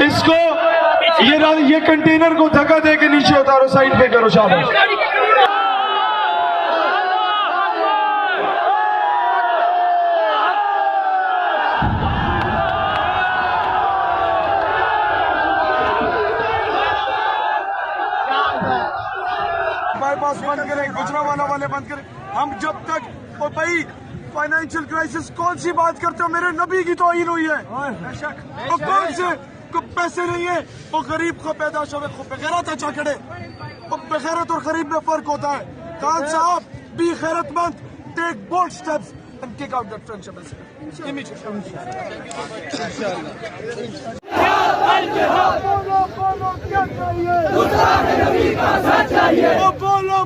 इसको ये कंटेनर को धक्का दे के नीचे उतारो, साइड पे करो शाबाश। बाईपास बंद करें, गुजरावाला वाले बंद करें। हम जब तक और भाई फाइनेंशियल क्राइसिस कौन सी बात करते हो, मेरे नबी की तौहीन हुई है। तो कौन से को पैसे नहीं है, वो गरीब को पैदाश में बेगैरत अच्छा करे। वो बेगैरत और गरीब में फर्क होता है। खान साहब बी गैरतमंद, take bold steps and kick out that French embassy immediately. क्या चाहिए? गुस्ताखे नबी का सच चाहिए। वो बोलो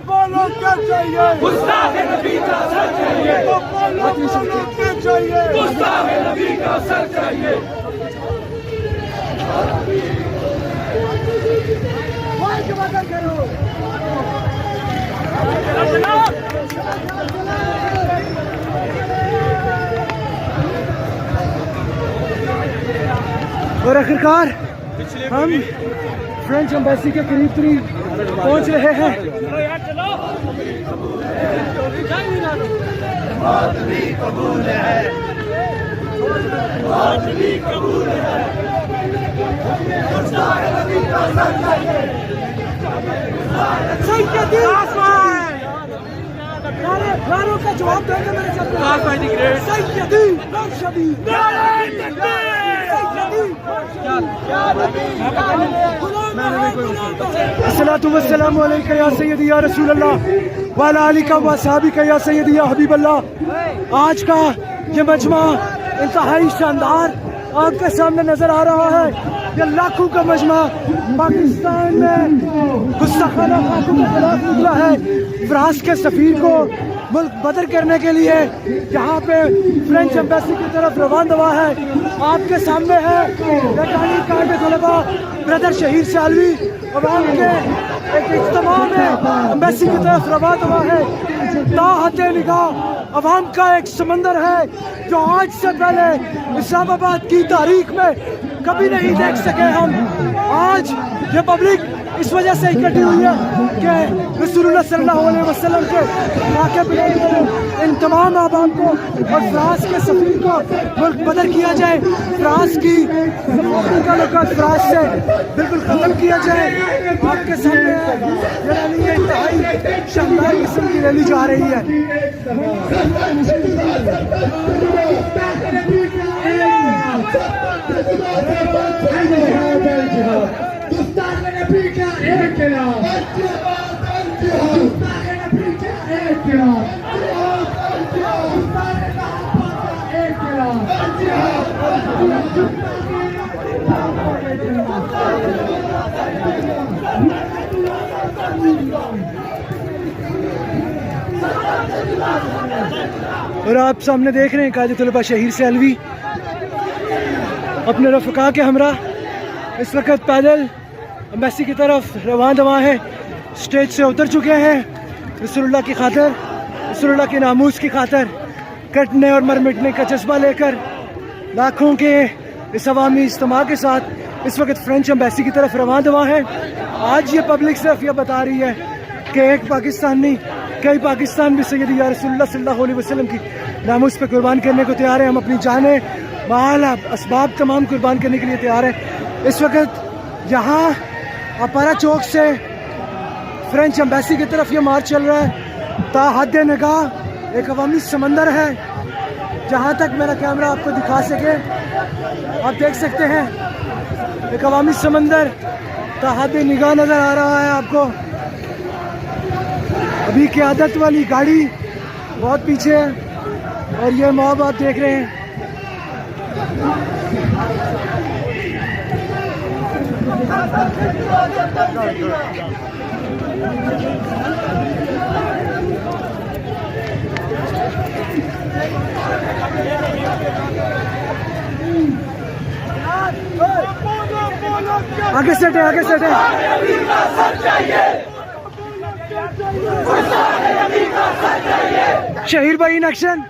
क्या चाहिए? गुस्ताखे नबी का सच चाहिए। वो बोलो क्या चाहिए? गुस्ताखे नबी का सच चाहिए। और आखिरकार हम फ्रेंच एम्बेसी के करीब पहुंच रहे हैं। बात भी कबूल है, बात भी कबूल है। नारों का जवाब देंगे मेरे साथ। अस्सलातु वस्सलामु अलैका या सय्यदी या रसूल अल्लाह व अला आलिका व असहाबिका या सय्यदी या हबीब अल्लाह। आज का ये मजमा इंतहाई शानदार आपके सामने नजर आ रहा है। ये लाखों का मजमा पाकिस्तान में गुस्ताखाना खातून के खिलाफ निकला है। फ्रांस के सफीर को मुल्क बदर करने के लिए यहाँ पे फ्रेंच एम्बेसी की तरफ रवान दवा है। आपके सामने है लटानी कार्ड तलबा ब्रदर शहीर सालवी और आपके एक इज्तिमा में एम्बेसी की तरफ रवान दवा है। ताहते निगाह अवाम का एक समंदर है जो आज से पहले इस्लामाबाद की तारीख में कभी नहीं देख सके हम। आज ये पब्लिक इस वजह से इकट्ठी हुई है कि रसूलुल्लाह सल्लल्लाहु अलैहि वसल्लम के वाक़े पे इन तमाम आवाम को और फ्रांस के सफीर को मुल्क बदर किया जाए। फ्रांस की ताल्लुकात फ्रांस से बिल्कुल ख़त्म किया जाए। आपके सामने ये रैली इंतहाई शानदार किस्म की रैली जा रही है। और आप सामने देख रहे हैं कायदे तलबा शहीर सालवी अपने रफ़का के हमरा इस वक्त पैदल एम्बेसी की तरफ रवान दवा है। स्टेज से उतर चुके हैं रसूलुल्लाह की खातिर, रसूलुल्लाह के नामूस की खातिर कटने और मर मिटने का जज्बा लेकर लाखों के इस अवामी इज्तिमा के साथ इस वक्त फ्रेंच एम्बेसी की तरफ रवान दवा है। आज ये पब्लिक सिर्फ ये बता रही है कि एक पाकिस्तान नहीं कई पाकिस्तान भी सैयदी या रसूलुल्लाह सल्लल्लाहु अलैहि वसल्लम की नामूस पे कुर्बान करने को तैयार है। हम अपनी जानें माल असबाब तमाम कुर्बान करने के लिए तैयार है। इस वक्त यहाँ अपारा चौक से फ्रेंच एम्बेसी की तरफ ये मार्च चल रहा है। ताहद निगाह एक अवामी समंदर है। जहाँ तक मेरा कैमरा आपको दिखा सके आप देख सकते हैं एक अवामी समंदर ताहद निगाह नज़र आ रहा है आपको। अभी क़यादत वाली गाड़ी बहुत पीछे है और ये मॉब आप देख रहे हैं। आगे सेट है, आगे सेट है। शहीर भाई इन एक्शन।